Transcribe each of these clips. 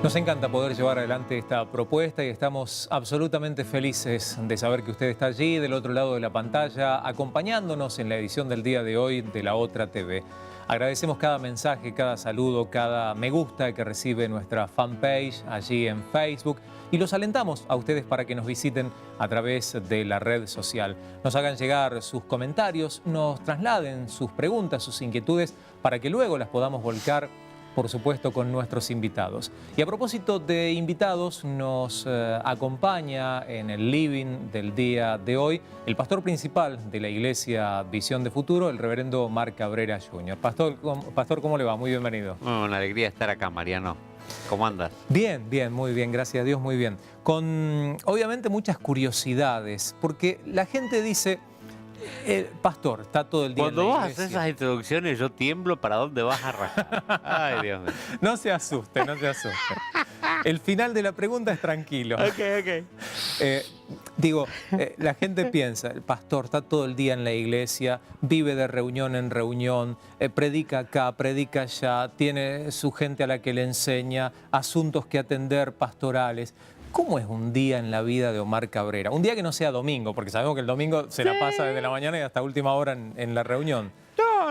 Nos encanta poder llevar adelante esta propuesta y estamos absolutamente felices de saber que usted está allí, del otro lado de la pantalla, acompañándonos en la edición del día de hoy de La Otra TV. Agradecemos cada mensaje, cada saludo, cada me gusta que recibe nuestra fanpage allí en Facebook y los alentamos a ustedes para que nos visiten a través de la red social. Nos hagan llegar sus comentarios, nos trasladen sus preguntas, sus inquietudes para que luego las podamos volcar, por supuesto, con nuestros invitados. Y a propósito de invitados, nos acompaña en el living del día de hoy el pastor principal de la Iglesia Visión de Futuro, el reverendo Marc Cabrera Jr. Pastor, ¿cómo le va? Muy bienvenido. Una alegría estar acá, Mariano. ¿Cómo andas? Bien, bien, muy bien, gracias a Dios, muy bien. Con, obviamente, muchas curiosidades, porque la gente dice... pastor, está todo el día Cuando en la vos iglesia. haces esas introducciones, yo tiemblo para dónde vas a arrancar. Ay, Dios mío. No se asuste, no se asuste. El final de la pregunta es tranquilo. Ok. La gente piensa, el pastor está todo el día en la iglesia, vive de reunión en reunión, predica acá, predica allá, tiene su gente a la que le enseña, asuntos que atender pastorales. ¿Cómo es un día en la vida de Omar Cabrera? Un día que no sea domingo, porque sabemos que el domingo se la pasa desde la mañana y hasta última hora en la reunión.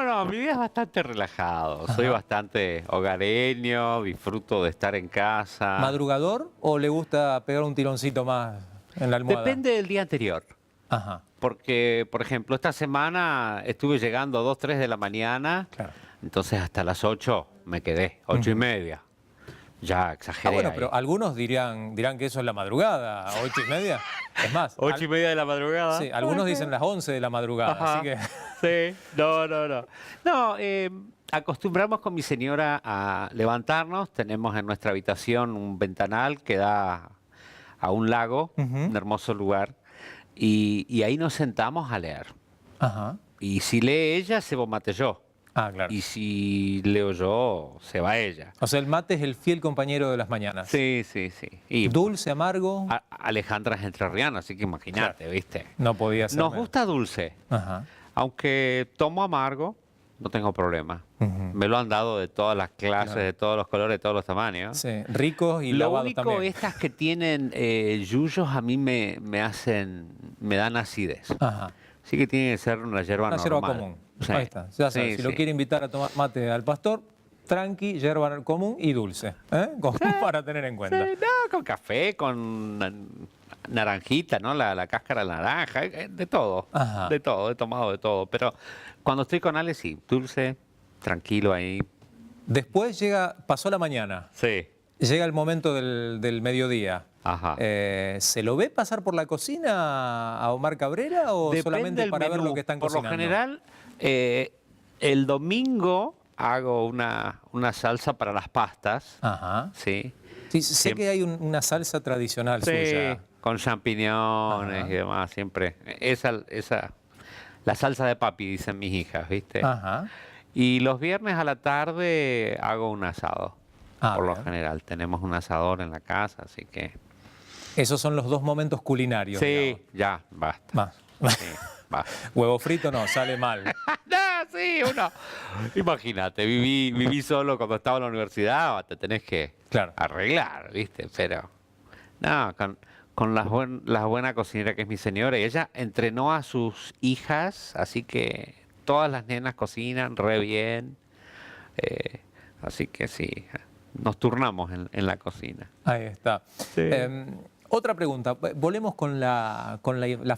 No, mi vida es bastante relajado. Soy bastante hogareño, disfruto de estar en casa. ¿Madrugador o le gusta pegar un tironcito más en la almohada? Depende del día anterior. Ajá. Porque, por ejemplo, esta semana estuve llegando a 2, 3 de la mañana. Claro. Entonces hasta las 8 me quedé, 8 y media. Ya exageré. Bueno, ahí. pero algunos dirán que eso es la madrugada, 8:30. Es más, 8 y media de la madrugada. sí, algunos dicen las 11 de la madrugada, Ajá. así que... Sí, no. No, acostumbramos con mi señora a levantarnos. Tenemos en nuestra habitación un ventanal que da a un lago, un hermoso lugar, y ahí nos sentamos a leer. Ajá. Y si lee ella, se mate yo. Ah, claro. Y si leo yo, se va ella. O sea, el mate es el fiel compañero de las mañanas. Sí. Y Dulce, amargo, Alejandra es entrerriana, así que imagínate, Claro. ¿viste? no podía ser Nos menos. gusta dulce. Ajá. Aunque tomo amargo, no tengo problema. Me lo han dado de todas las clases, Claro. de todos los colores, de todos los tamaños. Sí, ricos y Lo lavados único, también. estas que tienen yuyos a mí me dan acidez. Ajá. Sí que tiene que ser una yerba Una normal. yerba común. Sí. Ahí está. Ya sabes, Sí, si lo sí. quiere invitar a tomar mate al pastor, tranqui, yerba común y dulce. Como para tener en cuenta. Sí, no, con café, con naranjita, ¿no? La cáscara de la naranja, de todo. Ajá. De todo, he tomado de todo. Pero cuando estoy con Ale, sí, dulce, tranquilo ahí. Después pasó la mañana, Sí. llega el momento del mediodía. Ajá. ¿Se lo ve pasar por la cocina a Omar Cabrera o Depende solamente del para ver menú. lo que están Por cocinando? lo general, el domingo hago una salsa para las pastas. Ajá. Sí. Sí, sé que hay una salsa tradicional suya. Con champiñones Ajá. y demás, siempre. La salsa de papi, dicen mis hijas, ¿viste? Ajá. Y los viernes a la tarde hago un asado. Por lo bien. general, tenemos un asador en la casa, así que... Esos son los dos momentos culinarios. Sí, ya, basta. Más. Sí, basta. Huevo frito no, sale mal. No, sí, uno. Imagínate, viví solo cuando estaba en la universidad, te tenés que Claro. arreglar, ¿viste? Pero, no, con la buena cocinera que es mi señora, y ella entrenó a sus hijas, así que todas las nenas cocinan re bien. Así que sí, nos turnamos en la cocina. Ahí está. Sí. Otra pregunta. Volvemos con la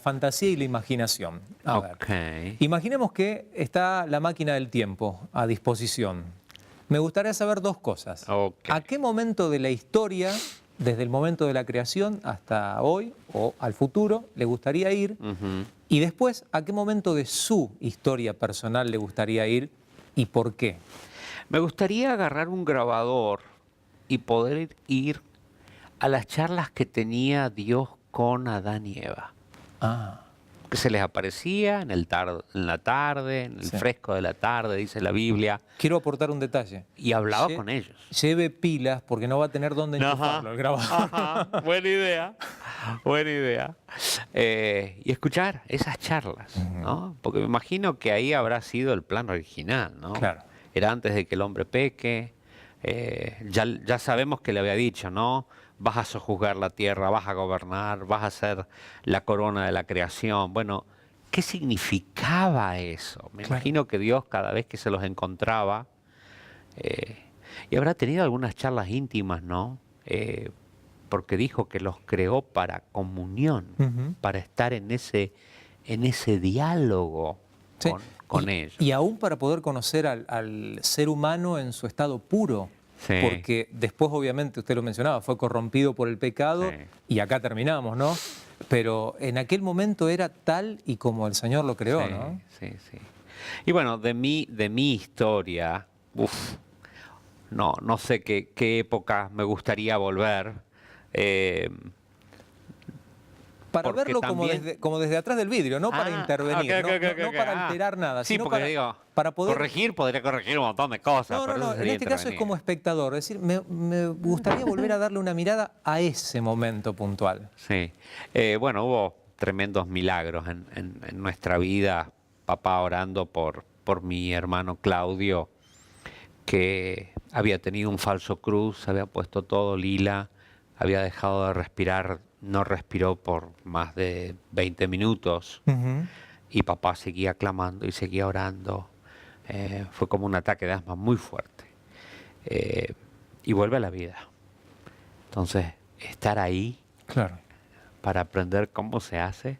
fantasía y la imaginación. A ver. Ok. Imaginemos que está la máquina del tiempo a disposición. Me gustaría saber dos cosas. Ok. ¿A qué momento de la historia, desde el momento de la creación hasta hoy o al futuro, le gustaría ir? Ujú. Y después, ¿a qué momento de su historia personal le gustaría ir y por qué? Me gustaría agarrar un grabador y poder ir a las charlas que tenía Dios con Adán y Eva. Ah, Que se les aparecía en la tarde, en el Sí. fresco de la tarde, dice la Biblia, quiero aportar un detalle. y hablaba Lle- con ellos. Lleve pilas porque no va a tener dónde enchufarlo el grabador. Ajá, buena idea, buena idea. Y escuchar esas charlas, ¿no? Porque me imagino que ahí habrá sido el plan original, ¿no? Claro. Era antes de que el hombre peque, ya sabemos que le había dicho, ¿no? Vas a sojuzgar la tierra, vas a gobernar, vas a ser la corona de la creación. Bueno, ¿qué significaba eso? Me imagino que Dios cada vez que se los encontraba, y habrá tenido algunas charlas íntimas, ¿no? Porque dijo que los creó para comunión, para estar en ese diálogo Sí. con ellos. Y aún para poder conocer al ser humano en su estado puro. Sí. Porque después, obviamente, usted lo mencionaba, fue corrompido por el pecado, Sí. y acá terminamos, ¿no? Pero en aquel momento era tal y como el Señor lo creó, Sí, ¿no? sí, sí. Y bueno, de mi historia, no sé qué época me gustaría volver. Para Porque verlo también- como desde atrás del vidrio, no para intervenir, ok, no para alterar nada, Sí, sino porque digo, para poder... podría corregir un montón de cosas, No, pero eso en sería este caso es intervenir. como espectador, es decir, me gustaría volver a darle una mirada a ese momento puntual. Sí. Bueno, hubo tremendos milagros en nuestra vida. Papá orando por mi hermano Claudio, que había tenido un falso cruz, se había puesto todo lila, había dejado de respirar, no respiró por más de 20 minutos. Y papá seguía clamando y seguía orando. Fue como un ataque de asma muy fuerte. Y vuelve a la vida. Entonces, estar ahí Claro. para aprender cómo se hace.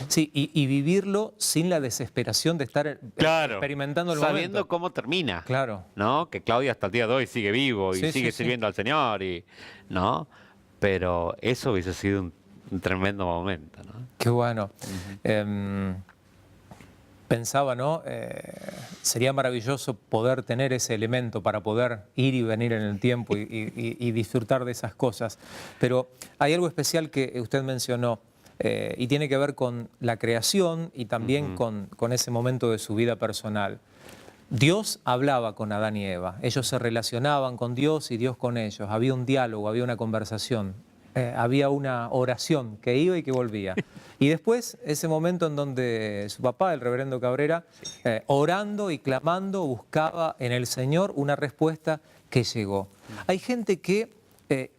Sí, y vivirlo sin la desesperación de estar experimentando el sabiendo momento. cómo termina. Claro. ¿No? Que Claudia hasta el día de hoy sigue vivo y Sí, sigue sí, sí. sirviendo al Señor. ¿No? Pero eso hubiese sido un tremendo momento, ¿no? Qué bueno. Pensaba, ¿no? Sería maravilloso poder tener ese elemento para poder ir y venir en el tiempo y disfrutar de esas cosas. Pero hay algo especial que usted mencionó y tiene que ver con la creación y también con ese momento de su vida personal. Dios hablaba con Adán y Eva, ellos se relacionaban con Dios y Dios con ellos, había un diálogo, había una conversación, había una oración que iba y que volvía. Y después, ese momento en donde su papá, el reverendo Cabrera, orando y clamando, buscaba en el Señor una respuesta que llegó. Hay gente que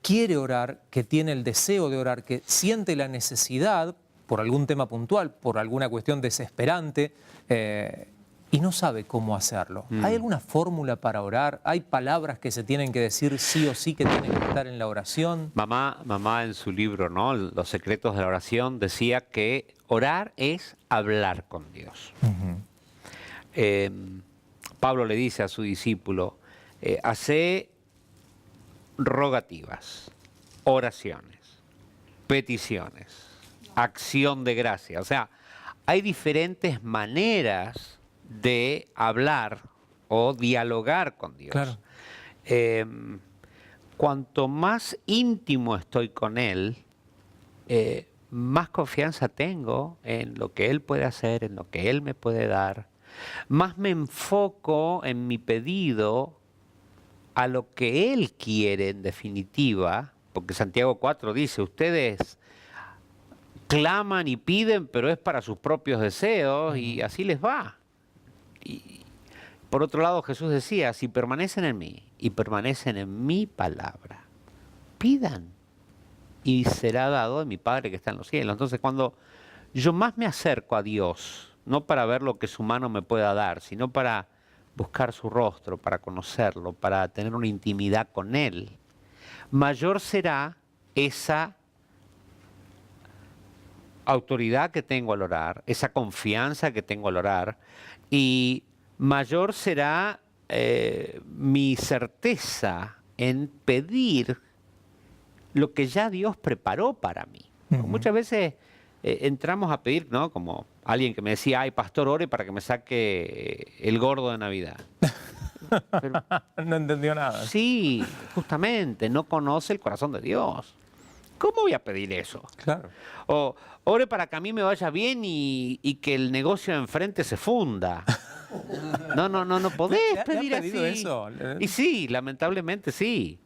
quiere orar, que tiene el deseo de orar, que siente la necesidad, por algún tema puntual, por alguna cuestión desesperante, y no sabe cómo hacerlo. ¿Hay alguna fórmula para orar? ¿Hay palabras que se tienen que decir sí o sí que tienen que estar en la oración? Mamá en su libro, ¿no? Los secretos de la oración, decía que orar es hablar con Dios. Pablo le dice a su discípulo, hace rogativas, oraciones, peticiones, acción de gracia. O sea, hay diferentes maneras de hablar o dialogar con Dios. Claro. Cuanto más íntimo estoy con Él, más confianza tengo en lo que Él puede hacer, en lo que Él me puede dar. Más me enfoco en mi pedido a lo que Él quiere en definitiva, porque Santiago 4 dice, ustedes claman y piden, pero es para sus propios deseos y así les va. Y por otro lado, Jesús decía, si permanecen en mí y permanecen en mi palabra, pidan y será dado de mi Padre que está en los cielos. Entonces, cuando yo más me acerco a Dios, no para ver lo que su mano me pueda dar, sino para buscar su rostro, para conocerlo, para tener una intimidad con Él, mayor será esa autoridad que tengo al orar, esa confianza que tengo al orar, y mayor será mi certeza en pedir lo que ya Dios preparó para mí. Muchas veces entramos a pedir, ¿no? Como alguien que me decía, ay, pastor, ore para que me saque el gordo de Navidad. Pero, No entendió nada. sí, justamente, no conoce el corazón de Dios. ¿Cómo voy a pedir eso? Claro. O ore para que a mí me vaya bien y que el negocio de enfrente se funda. No podés ¿Le ha pedir pedido así. eso? Y sí, lamentablemente sí.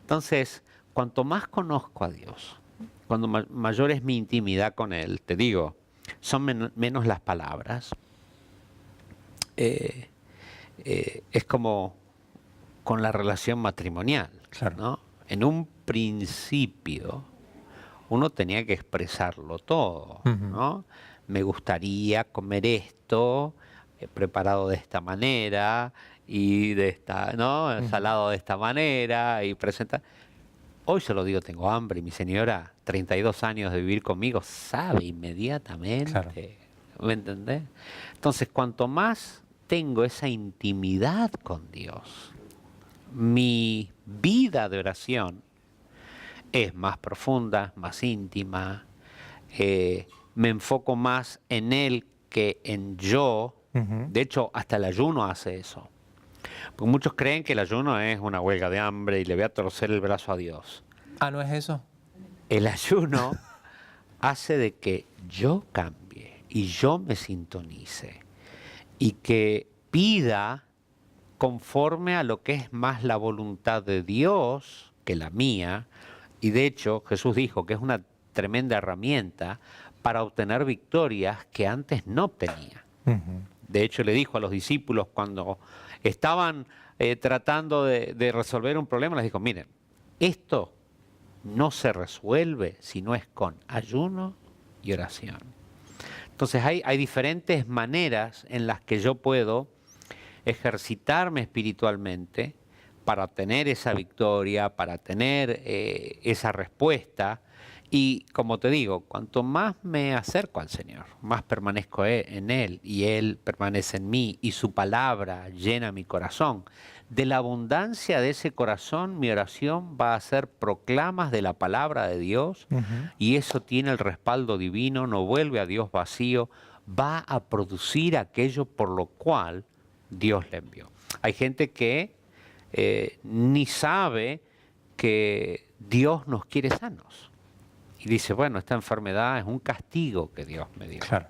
Entonces, cuanto más conozco a Dios, cuando mayor es mi intimidad con Él, te digo, son menos las palabras. Es como con la relación matrimonial, Claro. ¿no? En un principio uno tenía que expresarlo todo, ¿no? Me gustaría comer esto, preparado de esta manera, y de esta, ¿no? Salado de esta manera, y presentar. Hoy se lo digo, tengo hambre, y mi señora, 32 años de vivir conmigo, sabe inmediatamente. Claro. ¿Me entendés? Entonces, cuanto más tengo esa intimidad con Dios, mi vida de oración es más profunda, más íntima, me enfoco más en Él que en yo. De hecho, hasta el ayuno hace eso. Porque muchos creen que el ayuno es una huelga de hambre y le voy a torcer el brazo a Dios. Ah, ¿no es eso? El ayuno hace de que yo cambie y yo me sintonice y que pida conforme a lo que es más la voluntad de Dios que la mía. Y de hecho Jesús dijo que es una tremenda herramienta para obtener victorias que antes no obtenía. De hecho le dijo a los discípulos cuando estaban tratando de resolver un problema, les dijo, miren, esto no se resuelve si no es con ayuno y oración. Entonces hay diferentes maneras en las que yo puedo ejercitarme espiritualmente para tener esa victoria, para tener esa respuesta. Y como te digo, cuanto más me acerco al Señor, más permanezco en Él y Él permanece en mí y su palabra llena mi corazón. De la abundancia de ese corazón, mi oración va a ser proclamas de la palabra de Dios y eso tiene el respaldo divino, no vuelve a Dios vacío, va a producir aquello por lo cual Dios le envió. Hay gente que ni sabe que Dios nos quiere sanos. Y dice, bueno, esta enfermedad es un castigo que Dios me dio. Claro.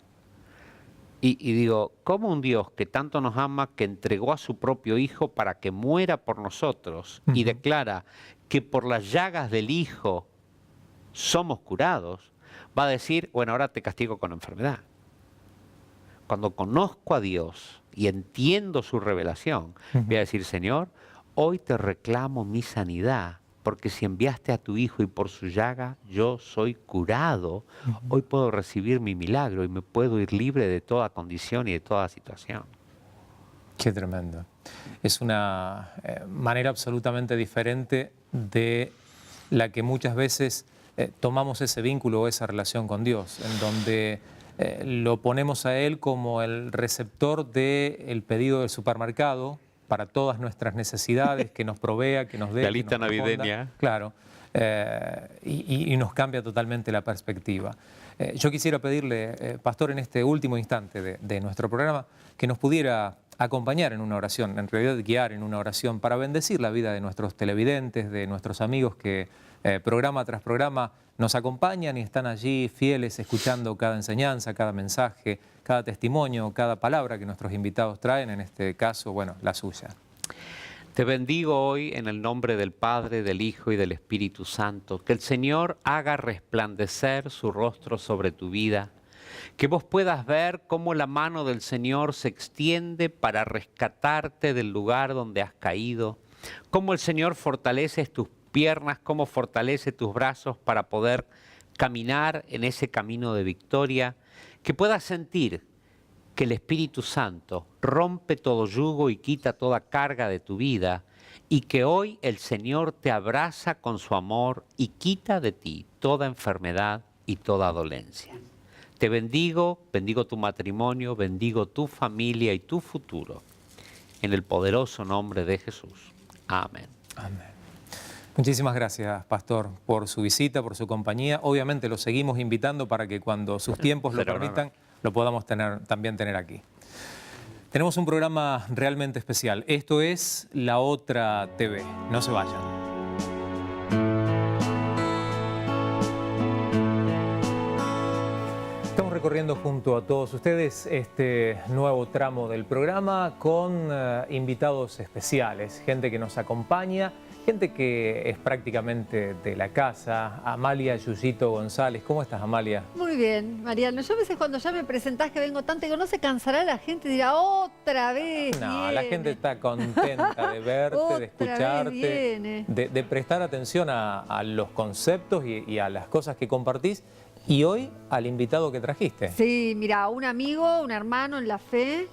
Y digo, ¿cómo un Dios que tanto nos ama, que entregó a su propio Hijo para que muera por nosotros y declara que por las llagas del Hijo somos curados, va a decir, bueno, ahora te castigo con enfermedad? Cuando conozco a Dios y entiendo su revelación, voy a decir, Señor, hoy te reclamo mi sanidad, porque si enviaste a tu Hijo y por su llaga yo soy curado, hoy puedo recibir mi milagro y me puedo ir libre de toda condición y de toda situación. Qué tremendo. Es una manera absolutamente diferente de la que muchas veces tomamos ese vínculo o esa relación con Dios, en donde lo ponemos a Él como el receptor del pedido del supermercado para todas nuestras necesidades, que nos provea, que nos dé. La lista que nos responda. navideña. Claro, y nos cambia totalmente la perspectiva. Yo quisiera pedirle, Pastor, en este último instante de nuestro programa, que nos pudiera acompañar en una oración, en realidad guiar en una oración para bendecir la vida de nuestros televidentes, de nuestros amigos que programa tras programa nos acompañan y están allí fieles, escuchando cada enseñanza, cada mensaje, cada testimonio, cada palabra que nuestros invitados traen, en este caso, bueno, la suya. Te bendigo hoy en el nombre del Padre, del Hijo y del Espíritu Santo. Que el Señor haga resplandecer su rostro sobre tu vida. Que vos puedas ver cómo la mano del Señor se extiende para rescatarte del lugar donde has caído. Cómo el Señor fortalece tus piernas, cómo fortalece tus brazos para poder caminar en ese camino de victoria. Que puedas sentir que el Espíritu Santo rompe todo yugo y quita toda carga de tu vida y que hoy el Señor te abraza con su amor y quita de ti toda enfermedad y toda dolencia. Te bendigo, bendigo tu matrimonio, bendigo tu familia y tu futuro. En el poderoso nombre de Jesús. Amén. Amén. Muchísimas gracias, Pastor, por su visita, por su compañía. Obviamente lo seguimos invitando para que cuando sus tiempos lo permitan, lo podamos también tener aquí. Tenemos un programa realmente especial. Esto es La Otra TV. No se vayan. Estamos recorriendo junto a todos ustedes este nuevo tramo del programa con invitados especiales, gente que nos acompaña, gente que es prácticamente de la casa. Amalia Yuyito González. ¿Cómo estás, Amalia? Muy bien, Mariano. Yo a veces cuando ya me presentás que vengo tanto, digo, no se cansará la gente, dirá, otra vez No, viene. la gente está contenta de verte, de escucharte, de prestar atención a los conceptos y a las cosas que compartís. Y hoy al invitado que trajiste. Sí, mira, un amigo, un hermano en la fe,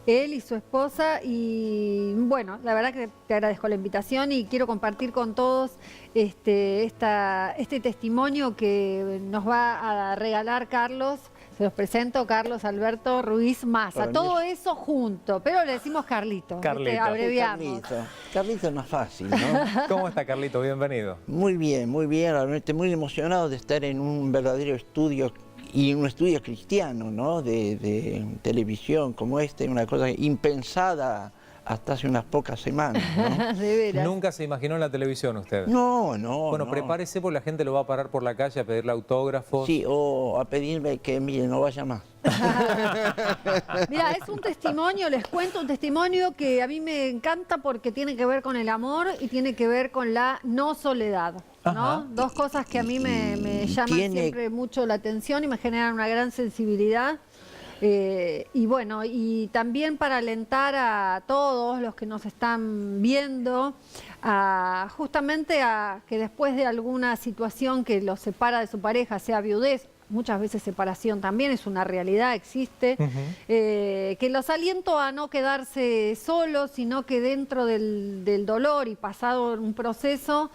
él y su esposa, y bueno, la verdad que te agradezco la invitación y quiero compartir con todos este testimonio que nos va a regalar Carlos. Se los presento, Carlos Alberto Ruiz Maza. Todo eso junto, pero le decimos Carlito. Carlito. Abreviamos. Carlito es más fácil, ¿no? ¿Cómo está, Carlito? Bienvenido. Muy bien, realmente muy emocionado de estar en un verdadero estudio y un estudio cristiano, ¿no? De televisión como este, una cosa impensada hasta hace unas pocas semanas, ¿no? De veras. ¿Nunca se imaginó en la televisión usted? No. Bueno, no. prepárese porque la gente lo va a parar por la calle a pedirle autógrafos. Sí, o a pedirme que, mire, no vaya más. Mira, es un testimonio, les cuento, un testimonio que a mí me encanta porque tiene que ver con el amor y tiene que ver con la no soledad, ¿no? Ajá. Dos cosas que a mí me llaman siempre mucho la atención y me generan una gran sensibilidad. Y bueno, y también para alentar a todos los que nos están viendo, justamente a que después de alguna situación que los separa de su pareja, sea viudez, muchas veces separación también es una realidad, existe, que los aliento a no quedarse solos, sino que dentro del dolor y pasado un proceso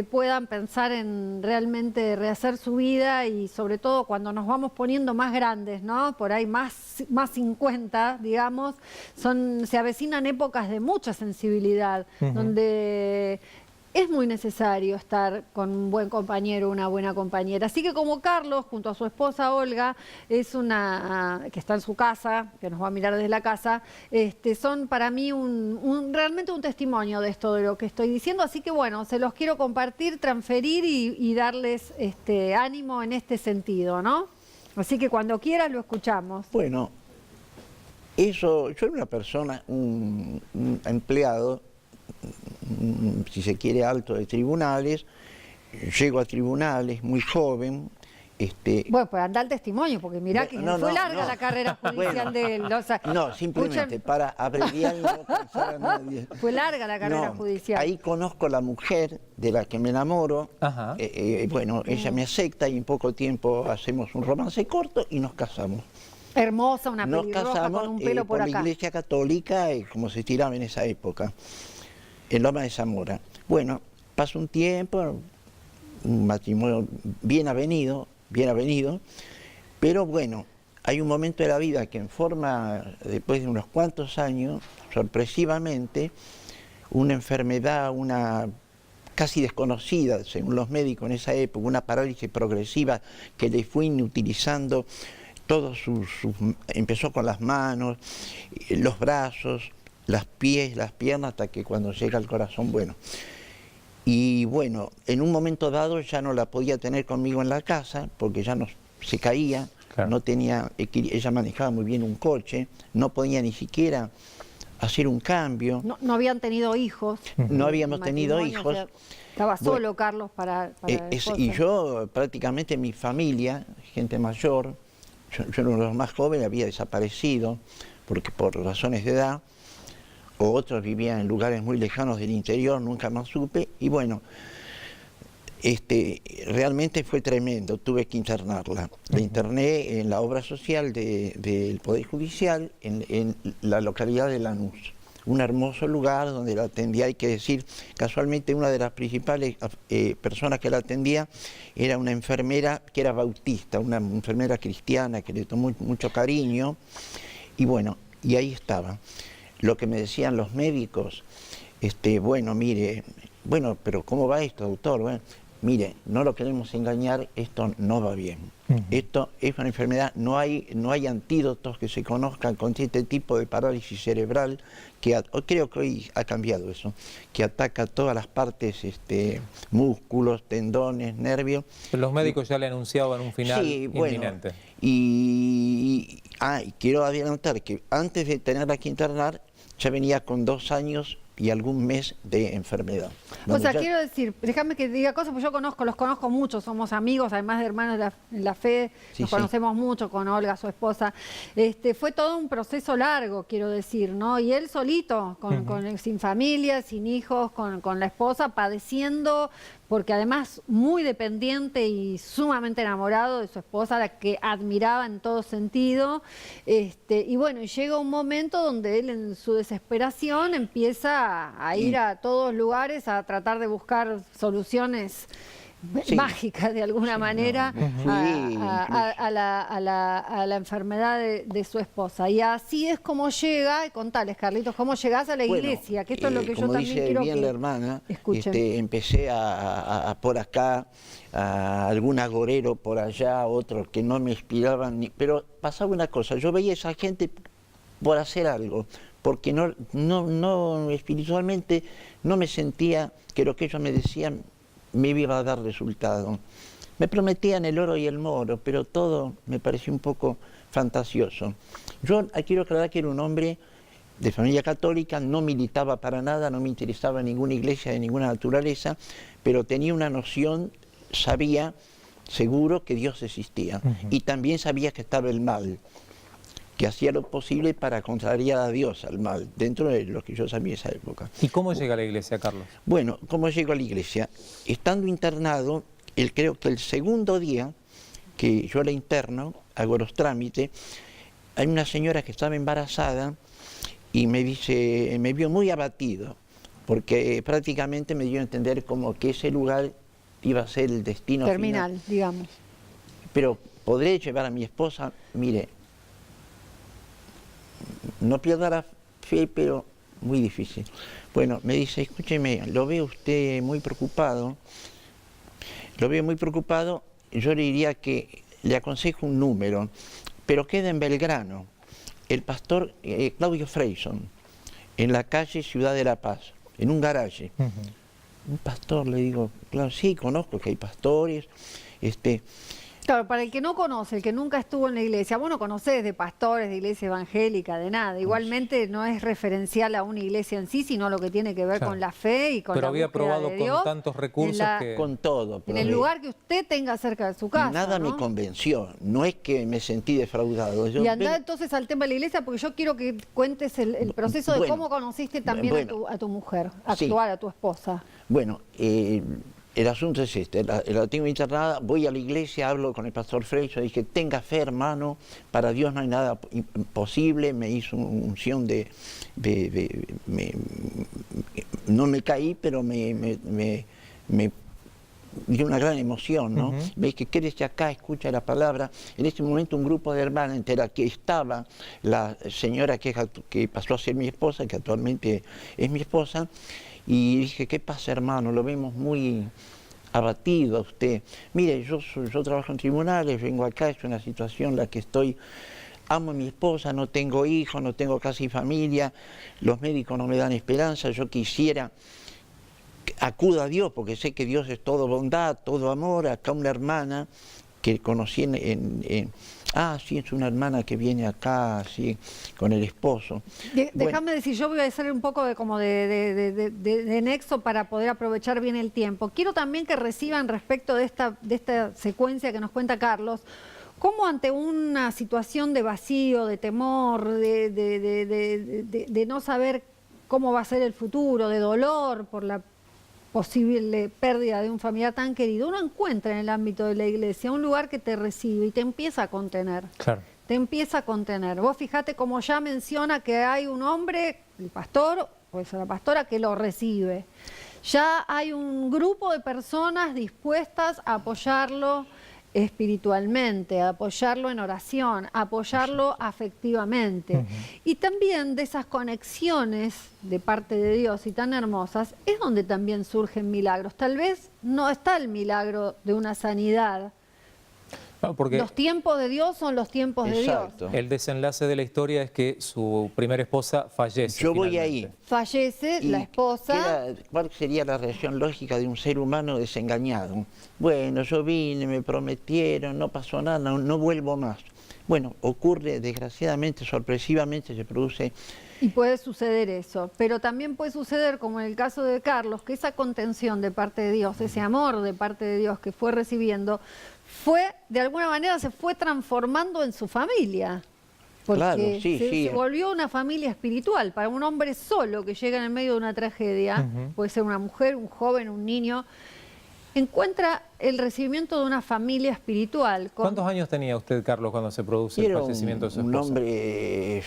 puedan pensar en realmente rehacer su vida y sobre todo cuando nos vamos poniendo más grandes, ¿no? Por ahí más 50, digamos, se avecinan épocas de mucha sensibilidad, donde es muy necesario estar con un buen compañero, una buena compañera. Así que como Carlos, junto a su esposa Olga, que está en su casa, que nos va a mirar desde la casa, son para mí realmente un testimonio de esto de lo que estoy diciendo. Así que bueno, se los quiero compartir, transferir y darles ánimo en este sentido, ¿no? Así que cuando quieras lo escuchamos. Bueno, yo era una persona, un empleado, si se quiere, alto de tribunales. Llego a tribunales muy joven. Bueno, pues anda el testimonio, porque mirá que fue larga la carrera judicial de él. O sea, no, simplemente para abreviar y no cansar a nadie. Fue larga la carrera judicial. Ahí conozco la mujer de la que me enamoro. Ajá. Bueno, ella me acepta y en poco tiempo hacemos un romance corto y nos casamos. Hermosa, una Nos pelirroja casamos con un pelo por la acá. Iglesia Católica, como se tiraba en esa época, en Loma de Zamora. Bueno, pasa un tiempo, un matrimonio bien avenido, pero bueno, hay un momento de la vida que después de unos cuantos años, sorpresivamente, una enfermedad, casi desconocida, según los médicos en esa época, una parálisis progresiva que le fue inutilizando todos empezó con las manos, los brazos, los pies, las piernas, hasta que cuando llega al corazón, bueno. Y bueno, en un momento dado ya no la podía tener conmigo en la casa, porque ya se caía, claro. No tenía, ella manejaba muy bien un coche, no podía ni siquiera hacer un cambio. No habían tenido hijos. No habíamos tenido hijos. O sea, estaba solo Carlos para y yo, prácticamente mi familia, gente mayor, yo era uno de los más jóvenes, había desaparecido porque por razones de edad, o otros vivían en lugares muy lejanos del interior, nunca más supe, y bueno, realmente fue tremendo, tuve que internarla. La interné en la obra social del Poder Judicial, en la localidad de Lanús. Un hermoso lugar donde la atendía, hay que decir, casualmente una de las principales personas que la atendía era una enfermera que era bautista, una enfermera cristiana que le tomó mucho cariño, y bueno, y ahí estaba. Lo que me decían los médicos, bueno, mire, bueno, pero ¿cómo va esto, doctor? Bueno, mire, no lo queremos engañar, esto no va bien. Esto es una enfermedad, no hay antídotos que se conozcan contra este tipo de parálisis cerebral, que creo que hoy ha cambiado eso, que ataca todas las partes, músculos, tendones, nervios. Pero los médicos ya le anunciaban un final inminente. Y quiero adelantar que antes de tenerla que internar, ya venía con 2 años y algún mes de enfermedad. Quiero decir, déjame que diga cosas, porque los conozco mucho, somos amigos, además de hermanos en la fe, nos conocemos mucho con Olga, su esposa. Fue todo un proceso largo, quiero decir, ¿no? Y él solito, sin familia, sin hijos, con la esposa, padeciendo, porque además muy dependiente y sumamente enamorado de su esposa, la que admiraba en todo sentido. Y bueno, llega un momento donde él en su desesperación empieza a ir a todos lugares a tratar de buscar soluciones mágicas de alguna manera a la enfermedad de su esposa. Y así es como llega, y contales, Carlitos, cómo llegás a la iglesia, que esto es lo que yo también quiero que la hermana, escuchen. Empecé por acá, algún agorero por allá, otros que no me inspiraban, pero pasaba una cosa, yo veía a esa gente por hacer algo, porque no espiritualmente no me sentía que lo que ellos me decían me iba a dar resultado. Me prometían el oro y el moro, pero todo me pareció un poco fantasioso. Yo quiero aclarar que era un hombre de familia católica, no militaba para nada, no me interesaba en ninguna iglesia de ninguna naturaleza, pero tenía una noción, sabía seguro que Dios existía, y también sabía que estaba el mal, que hacía lo posible para contrariar a Dios, al mal, dentro de lo que yo sabía en esa época. ¿Y cómo llega a la iglesia, Carlos? Bueno, ¿cómo llego a la iglesia? Estando internado, creo que el segundo día que yo la interno, hago los trámites, hay una señora que estaba embarazada y me dice, me vio muy abatido, porque prácticamente me dio a entender como que ese lugar iba a ser el destino terminal, final. digamos. Pero podré llevar a mi esposa, mire, no pierda la fe, pero muy difícil. Bueno, me dice, escúcheme, lo veo usted muy preocupado, yo le diría que le aconsejo un número, pero queda en Belgrano, el pastor Claudio Freyson, en la calle Ciudad de la Paz, en un garaje. Un pastor, le digo, claro, sí, conozco que hay pastores, Claro, para el que no conoce, el que nunca estuvo en la iglesia, vos no conocés de pastores, de iglesia evangélica, de nada. Igualmente no es referencial a una iglesia en sí, sino lo que tiene que ver con la fe y con la búsqueda de Dios. Pero había probado con tantos recursos que... Con todo. En el lugar que usted tenga cerca de su casa, nada, ¿no? Me convenció, no es que me sentí defraudado. Y andá entonces al tema de la iglesia, porque yo quiero que cuentes el proceso de cómo conociste también a tu mujer actual, a tu esposa. Bueno, el asunto es la tengo internada, voy a la iglesia, hablo con el pastor Freyson, dije, tenga fe, hermano, para Dios no hay nada imposible, me hizo una unción no me caí, pero me dio una gran emoción, ¿no? Veis que quédese acá, escucha la palabra. En este momento un grupo de hermanas, entre la que estaba la señora que pasó a ser mi esposa, que actualmente es mi esposa, y dije, ¿qué pasa, hermano? Lo vemos muy abatido a usted. Mire, yo trabajo en tribunales, vengo acá, es una situación en la que estoy, amo a mi esposa, no tengo hijos, no tengo casi familia, los médicos no me dan esperanza, yo quisiera, acuda a Dios, porque sé que Dios es todo bondad, todo amor. Acá una hermana que conocí sí, es una hermana que viene acá, sí, con el esposo. Déjame decir, yo voy a hacer un poco de nexo para poder aprovechar bien el tiempo. Quiero también que reciban respecto de esta secuencia que nos cuenta Carlos, cómo ante una situación de vacío, de temor, de no saber cómo va a ser el futuro, de dolor por la posible pérdida de un familiar tan querido, uno encuentra en el ámbito de la iglesia un lugar que te recibe y te empieza a contener. Claro. Te empieza a contener. Vos fijate como ya menciona que hay un hombre, el pastor, puede ser la pastora, que lo recibe. Ya hay un grupo de personas dispuestas a apoyarlo espiritualmente, apoyarlo en oración, apoyarlo afectivamente. Y también de esas conexiones de parte de Dios y tan hermosas, es donde también surgen milagros. Tal vez no está el milagro de una sanidad. Porque los tiempos de Dios son los tiempos de Dios. El desenlace de la historia es que su primera esposa fallece. Yo voy ahí. Fallece la esposa. ¿Cuál sería la reacción lógica de un ser humano desengañado? Bueno, yo vine, me prometieron, no pasó nada, no vuelvo más. Bueno, ocurre desgraciadamente, sorpresivamente se produce. Y puede suceder eso, pero también puede suceder, como en el caso de Carlos, que esa contención de parte de Dios, ese amor de parte de Dios que fue recibiendo, de alguna manera se fue transformando en su familia. Porque claro, se volvió una familia espiritual. Para un hombre solo que llega en el medio de una tragedia, puede ser una mujer, un joven, un niño, encuentra el recibimiento de una familia espiritual. ¿Cuántos años tenía usted, Carlos, cuando se produce el fallecimiento de su esposa? Un hombre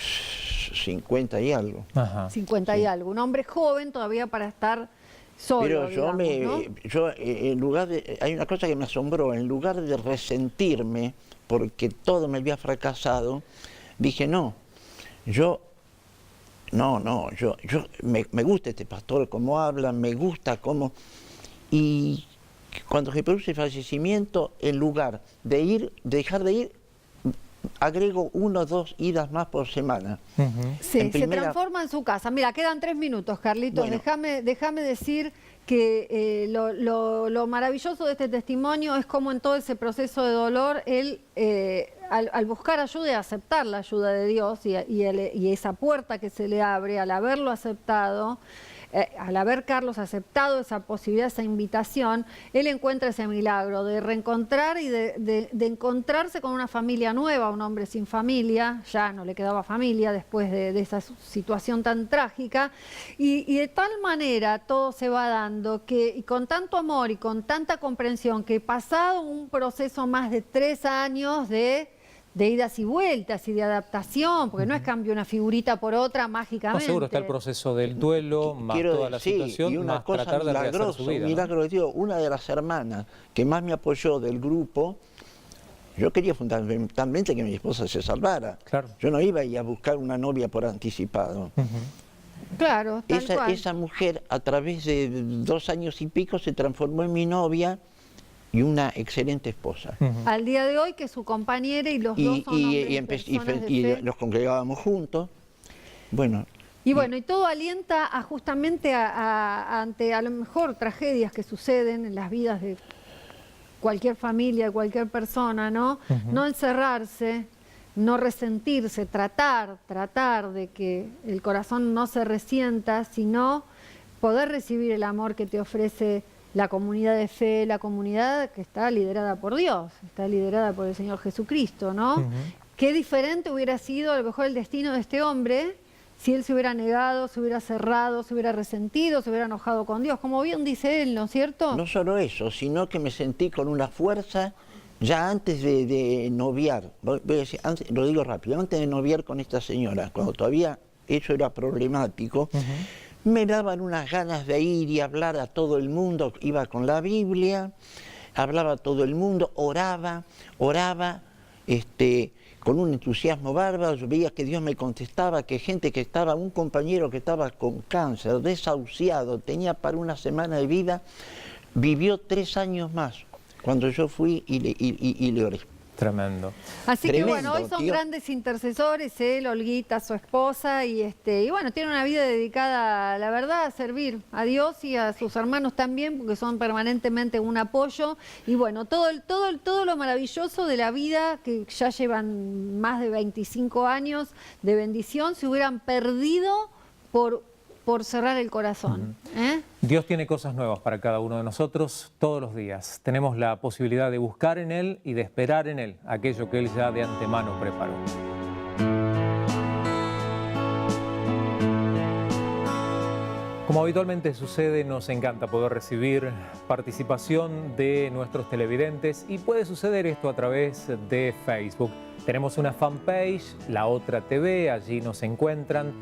50 y algo. 50 y algo. Un hombre joven todavía para estar solo. Pero en lugar de, hay una cosa que me asombró, en lugar de resentirme porque todo me había fracasado, dije me gusta este pastor, cómo habla, me gusta cómo. Y cuando se produce el fallecimiento, en lugar de dejar de ir, agrego 1 o 2 idas más por semana. Sí, se transforma en su casa. Mira, quedan 3 minutos, Carlitos. Bueno. Déjame decir que lo maravilloso de este testimonio es cómo en todo ese proceso de dolor, él, al buscar ayuda y aceptar la ayuda de Dios y esa puerta que se le abre, al haberlo aceptado, al haber Carlos aceptado esa posibilidad, esa invitación, él encuentra ese milagro de reencontrar y de encontrarse con una familia nueva, un hombre sin familia, ya no le quedaba familia después de esa situación tan trágica, y de tal manera todo se va dando y con tanto amor y con tanta comprensión, que pasado un proceso más de 3 años de idas y vueltas y de adaptación, porque no es cambio una figurita por otra mágicamente. No, seguro está el proceso del duelo, más toda la situación, y una más cosa tratar de rehacer su vida. Un milagro de Dios, una de las hermanas que más me apoyó del grupo, yo quería fundamentalmente que mi esposa se salvara. Claro. Yo no iba a ir a buscar una novia por anticipado. Claro, tal cual. Esa mujer, a través de 2 años y pico, se transformó en mi novia y una excelente esposa. Al día de hoy, que su compañera y los dos son hombres y nos congregábamos juntos. Bueno. Y todo alienta justamente ante a lo mejor tragedias que suceden en las vidas de cualquier familia, de cualquier persona, ¿no? No encerrarse, no resentirse, tratar de que el corazón no se resienta, sino poder recibir el amor que te ofrece la comunidad de fe, la comunidad que está liderada por Dios, está liderada por el Señor Jesucristo, ¿no? Qué diferente hubiera sido a lo mejor el destino de este hombre si él se hubiera negado, se hubiera cerrado, se hubiera resentido, se hubiera enojado con Dios, como bien dice él, ¿no es cierto? No solo eso, sino que me sentí con una fuerza ya antes de noviar, voy a decir, lo digo rápido, antes de noviar con esta señora, cuando todavía eso era problemático, me daban unas ganas de ir y hablar a todo el mundo, iba con la Biblia, hablaba a todo el mundo, oraba, con un entusiasmo bárbaro, yo veía que Dios me contestaba, que gente que estaba, un compañero que estaba con cáncer, desahuciado, tenía para 1 semana de vida, vivió 3 años más, cuando yo fui y le oré. Tremendo. Así que hoy son grandes intercesores, él, Olguita, su esposa, y tiene una vida dedicada, la verdad, a servir a Dios y a sus hermanos también, porque son permanentemente un apoyo. Y todo lo maravilloso de la vida, que ya llevan más de 25 años de bendición, se hubieran perdido por cerrar el corazón. Dios tiene cosas nuevas para cada uno de nosotros todos los días. Tenemos la posibilidad de buscar en Él y de esperar en Él aquello que Él ya de antemano preparó. Como habitualmente sucede, nos encanta poder recibir participación de nuestros televidentes y puede suceder esto a través de Facebook. Tenemos una fanpage, La Otra TV, allí nos encuentran.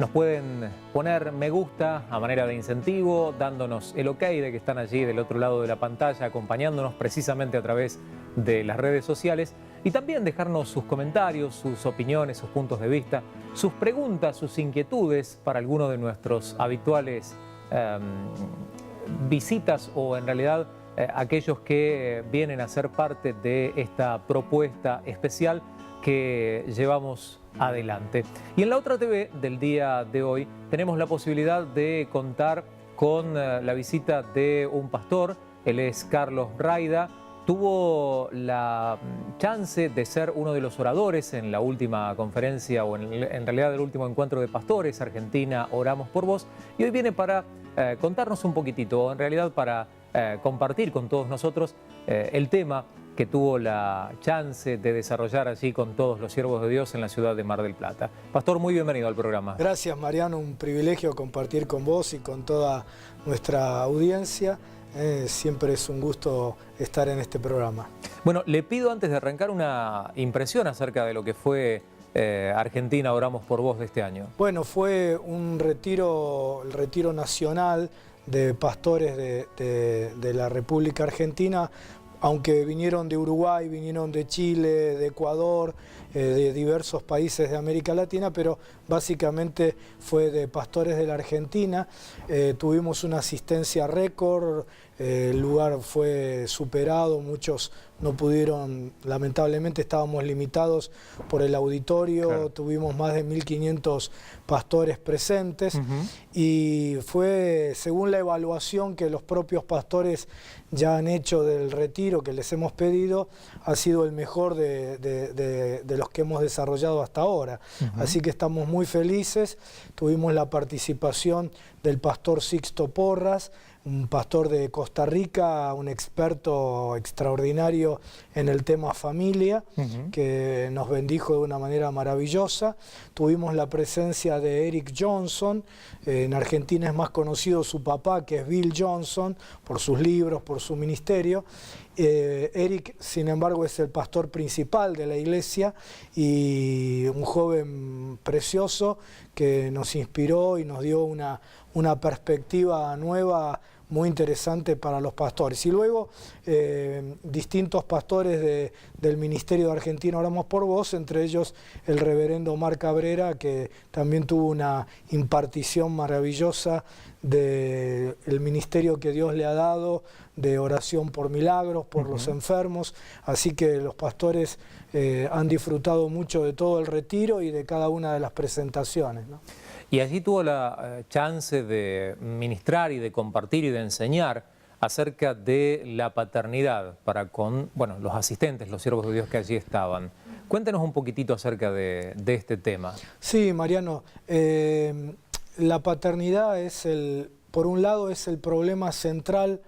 Nos pueden poner me gusta a manera de incentivo, dándonos el ok de que están allí del otro lado de la pantalla, acompañándonos precisamente a través de las redes sociales, y también dejarnos sus comentarios, sus opiniones, sus puntos de vista, sus preguntas, sus inquietudes para alguno de nuestros habituales visitas, o en realidad aquellos que vienen a ser parte de esta propuesta especial que llevamos adelante. Y en La Otra TV del día de hoy tenemos la posibilidad de contar con la visita de un pastor. Él es Carlos Raida. Tuvo la chance de ser uno de los oradores en la última conferencia, o en realidad el último encuentro de pastores Argentina Oramos por Vos, y hoy viene para contarnos un poquitito, o en realidad para compartir con todos nosotros el tema que tuvo la chance de desarrollar allí con todos los siervos de Dios en la ciudad de Mar del Plata. Pastor, muy bienvenido al programa. Gracias, Mariano, un privilegio compartir con vos y con toda nuestra audiencia. Siempre es un gusto estar en este programa. Bueno, le pido antes de arrancar una impresión acerca de lo que fue Argentina Oramos por Vos de este año. Bueno, fue un retiro, el retiro nacional de pastores de la República Argentina, aunque vinieron de Uruguay, vinieron de Chile, de Ecuador, de diversos países de América Latina, pero básicamente fue de pastores de la Argentina. Tuvimos una asistencia récord, el lugar fue superado, muchos no pudieron, lamentablemente estábamos limitados por el auditorio, claro. Tuvimos más de 1.500 pastores presentes, y fue, según la evaluación que los propios pastores ya han hecho del retiro que les hemos pedido, ha sido el mejor de los que hemos desarrollado hasta ahora. Así que estamos muy felices. Tuvimos la participación del pastor Sixto Porras, un pastor de Costa Rica, un experto extraordinario en el tema familia, que nos bendijo de una manera maravillosa. Tuvimos la presencia de Eric Johnson. En Argentina es más conocido su papá, que es Bill Johnson, por sus libros, por su ministerio. Eric, sin embargo, es el pastor principal de la iglesia, y un joven precioso que nos inspiró y nos dio una perspectiva nueva muy interesante para los pastores. Y luego distintos pastores del Ministerio de Argentina Oramos por Vos, entre ellos el reverendo Omar Cabrera, que también tuvo una impartición maravillosa del ministerio que Dios le ha dado, de oración por milagros, por los enfermos. Así que los pastores han disfrutado mucho de todo el retiro y de cada una de las presentaciones, ¿no? Y allí tuvo la chance de ministrar y de compartir y de enseñar acerca de la paternidad para con los asistentes, los siervos de Dios que allí estaban. Cuéntenos un poquitito acerca de este tema. Sí, Mariano, la paternidad por un lado es el problema central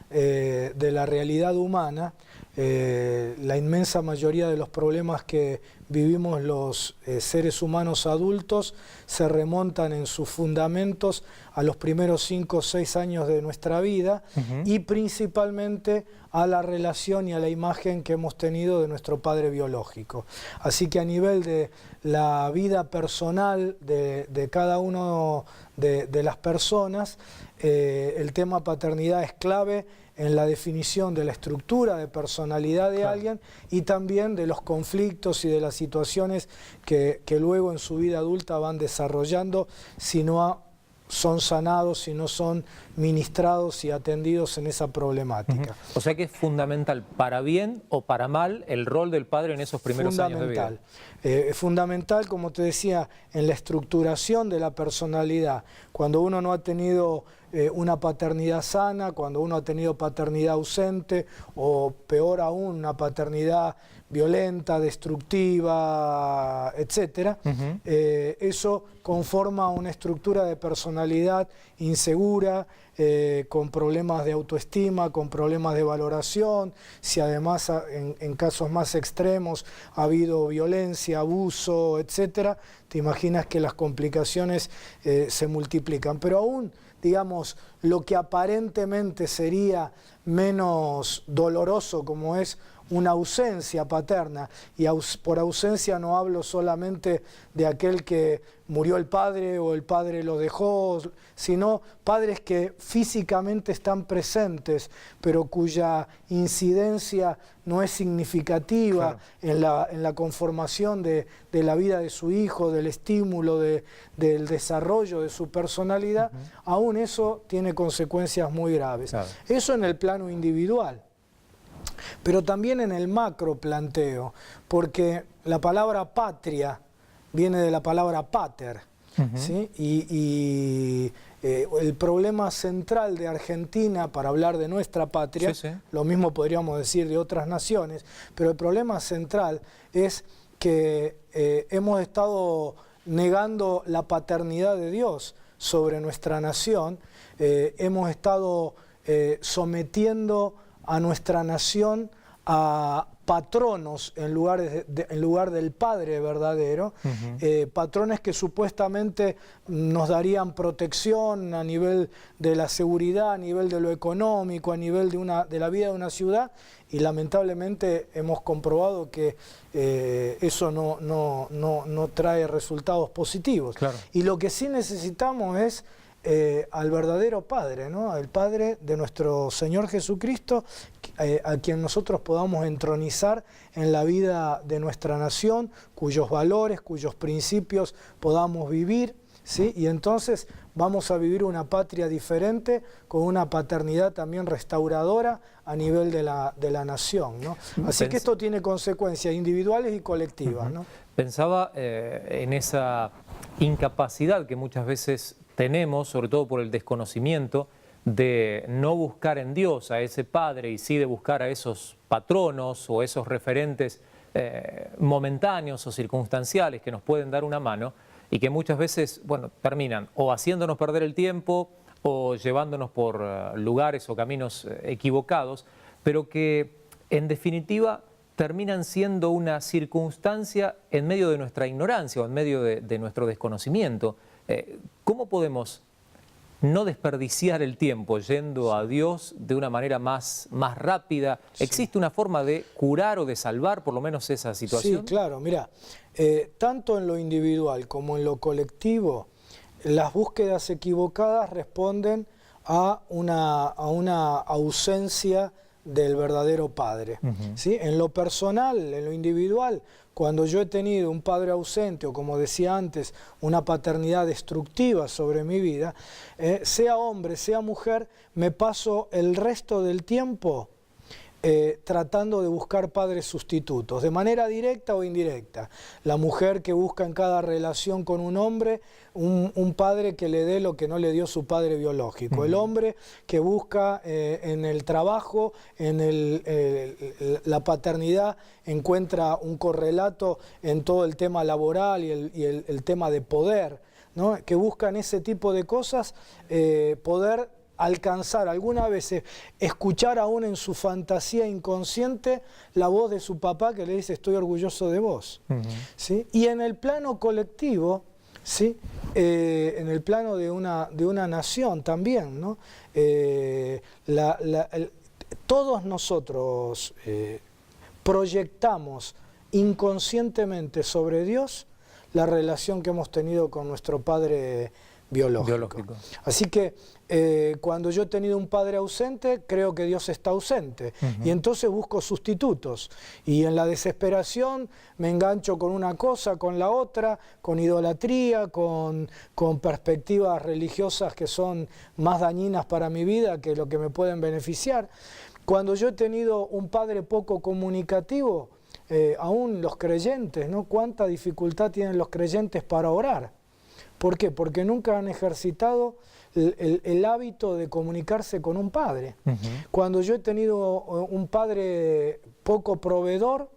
de la realidad humana. La inmensa mayoría de los problemas que vivimos los seres humanos adultos se remontan en sus fundamentos a los primeros 5 o 6 años de nuestra vida, y principalmente a la relación y a la imagen que hemos tenido de nuestro padre biológico. Así que a nivel de la vida personal de cada uno de las personas, el tema paternidad es clave en la definición de la estructura de personalidad de alguien, y también de los conflictos y de las situaciones que luego en su vida adulta van desarrollando si no son sanados, si no son ministrados y atendidos en esa problemática. O sea que es fundamental, para bien o para mal, el rol del padre en esos primeros años de vida. Es fundamental, como te decía, en la estructuración de la personalidad. Cuando uno no ha tenido una paternidad sana, cuando uno ha tenido paternidad ausente, o peor aún, una paternidad violenta, destructiva, etcétera, eso conforma una estructura de personalidad insegura, con problemas de autoestima, con problemas de valoración. Si además en casos más extremos ha habido violencia, abuso, etcétera, te imaginas que las complicaciones se multiplican. Pero aún, digamos, lo que aparentemente sería menos doloroso, como es una ausencia paterna, y por ausencia no hablo solamente de aquel que murió el padre o el padre lo dejó, sino padres que físicamente están presentes, pero cuya incidencia no es significativa, claro, en la conformación de la vida de su hijo, del estímulo, del desarrollo de su personalidad, aún eso tiene consecuencias muy graves. Claro. Eso en el plano individual. Pero también en el macro planteo, porque la palabra patria viene de la palabra pater, ¿sí? Y el problema central de Argentina, para hablar de nuestra patria, sí, sí, lo mismo podríamos decir de otras naciones, pero el problema central es que hemos estado negando la paternidad de Dios sobre nuestra nación, hemos estado sometiendo a nuestra nación a patronos en lugar del Padre verdadero, patrones que supuestamente nos darían protección a nivel de la seguridad, a nivel de lo económico, a nivel de la vida de una ciudad, y lamentablemente hemos comprobado que eso no trae resultados positivos. Claro. Y lo que sí necesitamos es al verdadero Padre, ¿no? Al Padre de nuestro Señor Jesucristo, a quien nosotros podamos entronizar en la vida de nuestra nación, cuyos valores, cuyos principios podamos vivir, ¿sí? Y entonces vamos a vivir una patria diferente, con una paternidad también restauradora a nivel de la nación, ¿no? Así que esto tiene consecuencias individuales y colectivas, ¿no? Pensaba en esa incapacidad que muchas veces tenemos, sobre todo por el desconocimiento, de no buscar en Dios a ese Padre y sí de buscar a esos patronos o esos referentes momentáneos o circunstanciales que nos pueden dar una mano, y que muchas veces, bueno, terminan o haciéndonos perder el tiempo o llevándonos por lugares o caminos equivocados, pero que en definitiva terminan siendo una circunstancia en medio de nuestra ignorancia o en medio de nuestro desconocimiento. ¿Cómo podemos no desperdiciar el tiempo yendo a Dios de una manera más rápida? Sí. ¿Existe una forma de curar o de salvar por lo menos esa situación? Sí, claro, mira, tanto en lo individual como en lo colectivo, las búsquedas equivocadas responden a una ausencia del verdadero Padre. ¿Sí? En lo personal, en lo individual, cuando yo he tenido un padre ausente o, como decía antes, una paternidad destructiva sobre mi vida, sea hombre, sea mujer, me paso el resto del tiempo tratando de buscar padres sustitutos, de manera directa o indirecta. La mujer que busca en cada relación con un hombre un padre que le dé lo que no le dio su padre biológico. El hombre que busca en el trabajo, en la paternidad, encuentra un correlato en todo el tema laboral y el tema de poder, ¿no? Que buscan ese tipo de cosas, poder alcanzar alguna vez, escuchar aún en su fantasía inconsciente la voz de su papá que le dice estoy orgulloso de vos. ¿Sí? Y en el plano colectivo, ¿sí? En el plano de una nación también, ¿no? Todos nosotros proyectamos inconscientemente sobre Dios la relación que hemos tenido con nuestro Padre biológico. Así que cuando yo he tenido un padre ausente, creo que Dios está ausente. Y entonces busco sustitutos. Y en la desesperación me engancho con una cosa, con la otra, con idolatría, con perspectivas religiosas que son más dañinas para mi vida que lo que me pueden beneficiar. Cuando yo he tenido un padre poco comunicativo, aún los creyentes, ¿no? ¿Cuánta dificultad tienen los creyentes para orar? ¿Por qué? Porque nunca han ejercitado el hábito de comunicarse con un padre. Cuando yo he tenido un padre poco proveedor,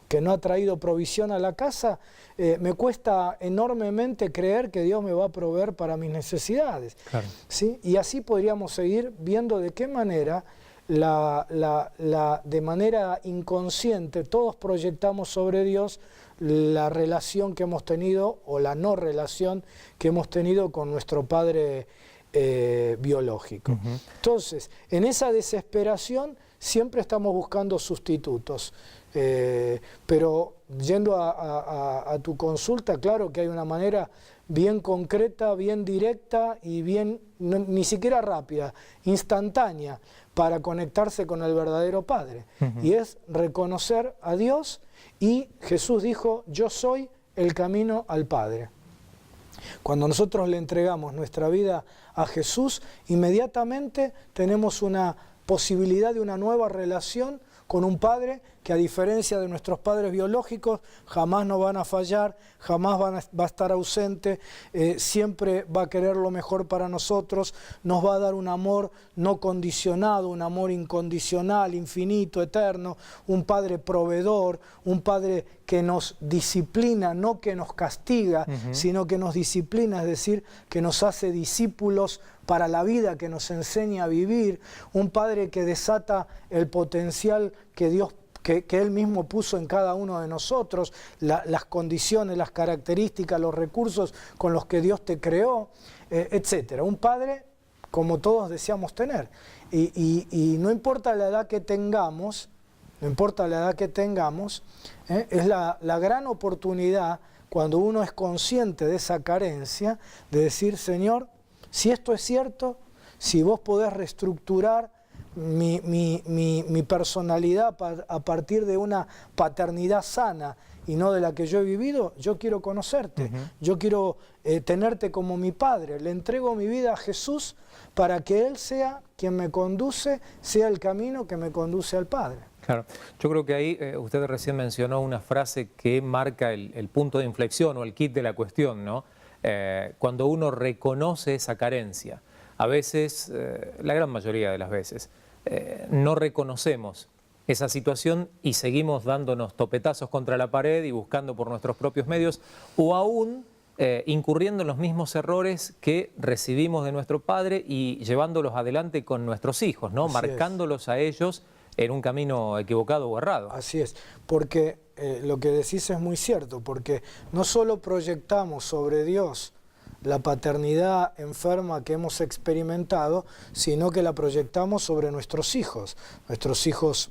que no ha traído provisión a la casa, me cuesta enormemente creer que Dios me va a proveer para mis necesidades. Claro. ¿Sí? Y así podríamos seguir viendo de qué manera, de manera inconsciente, todos proyectamos sobre Dios la relación que hemos tenido o la no relación que hemos tenido con nuestro Padre biológico. Entonces, en esa desesperación siempre estamos buscando sustitutos. Pero yendo a tu consulta, claro que hay una manera bien concreta, bien directa y bien, ni siquiera rápida, instantánea, para conectarse con el verdadero Padre. Y es reconocer a Dios, y Jesús dijo: yo soy el camino al Padre. Cuando nosotros le entregamos nuestra vida a Jesús, inmediatamente tenemos una posibilidad de una nueva relación con un Padre que, a diferencia de nuestros padres biológicos, jamás nos van a fallar, jamás va a estar ausente, siempre va a querer lo mejor para nosotros, nos va a dar un amor no condicionado, un amor incondicional, infinito, eterno, un Padre proveedor, un Padre que nos disciplina, no que nos castiga, sino que nos disciplina, es decir, que nos hace discípulos para la vida, que nos enseña a vivir, un Padre que desata el potencial que Dios que Él mismo puso en cada uno de nosotros, las condiciones, las características, los recursos con los que Dios te creó, etc. Un Padre como todos deseamos tener. Y no importa la edad que tengamos, es la gran oportunidad, cuando uno es consciente de esa carencia, de decir: Señor, si esto es cierto, si vos podés reestructurar mi personalidad a partir de una paternidad sana y no de la que yo he vivido, yo quiero conocerte, yo quiero tenerte como mi Padre. Le entrego mi vida a Jesús para que Él sea quien me conduce, sea el camino que me conduce al Padre. Claro, yo creo que ahí usted recién mencionó una frase que marca el punto de inflexión o el kit de la cuestión, ¿no? Cuando uno reconoce esa carencia, a veces, la gran mayoría de las veces, no reconocemos esa situación y seguimos dándonos topetazos contra la pared y buscando por nuestros propios medios, o aún incurriendo en los mismos errores que recibimos de nuestro padre y llevándolos adelante con nuestros hijos, ¿no? Marcándolos a ellos en un camino equivocado o errado. Así es, porque lo que decís es muy cierto, porque no solo proyectamos sobre Dios la paternidad enferma que hemos experimentado, sino que la proyectamos sobre nuestros hijos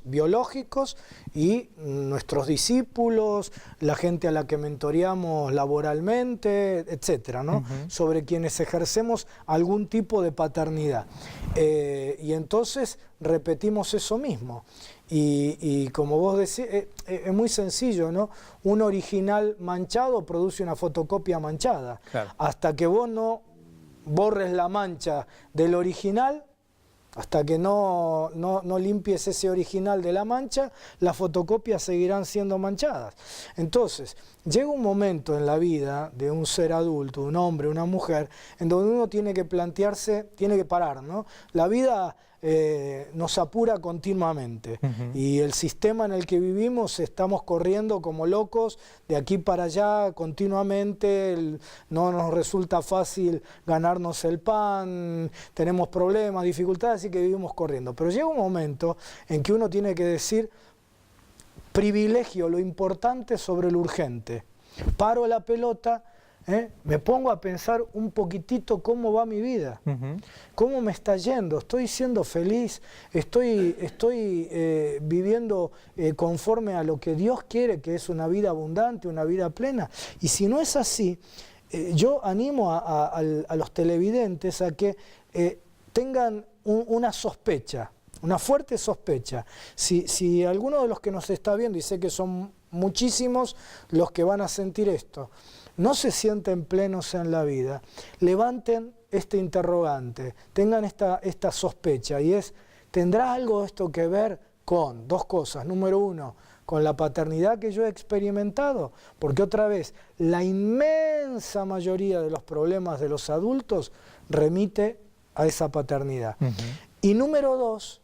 biológicos y nuestros discípulos, la gente a la que mentoreamos laboralmente, etcétera, ¿no? Sobre quienes ejercemos algún tipo de paternidad. Y entonces repetimos eso mismo. Y como vos decís, es muy sencillo, ¿no? Un original manchado produce una fotocopia manchada. Claro. Hasta que vos no borres la mancha del original, hasta que no limpies ese original de la mancha, las fotocopias seguirán siendo manchadas. Entonces, llega un momento en la vida de un ser adulto, un hombre, una mujer, en donde uno tiene que plantearse, tiene que parar, ¿no? La vida nos apura continuamente y el sistema en el que vivimos, estamos corriendo como locos de aquí para allá continuamente, no nos resulta fácil ganarnos el pan, tenemos problemas, dificultades, así que vivimos corriendo. Pero llega un momento en que uno tiene que decir: privilegio lo importante sobre lo urgente, paro la pelota, me pongo a pensar un poquitito cómo va mi vida, cómo me está yendo, estoy siendo feliz, estoy viviendo conforme a lo que Dios quiere, que es una vida abundante, una vida plena. Y si no es así, yo animo a los televidentes a que tengan una sospecha, una fuerte sospecha. Si alguno de los que nos está viendo, y sé que son muchísimos los que van a sentir esto, no se sienten plenos en la vida, levanten este interrogante, tengan esta sospecha, y es: ¿tendrá algo esto que ver con dos cosas? Número uno, con la paternidad que yo he experimentado, porque otra vez, la inmensa mayoría de los problemas de los adultos remite a esa paternidad. Y número dos,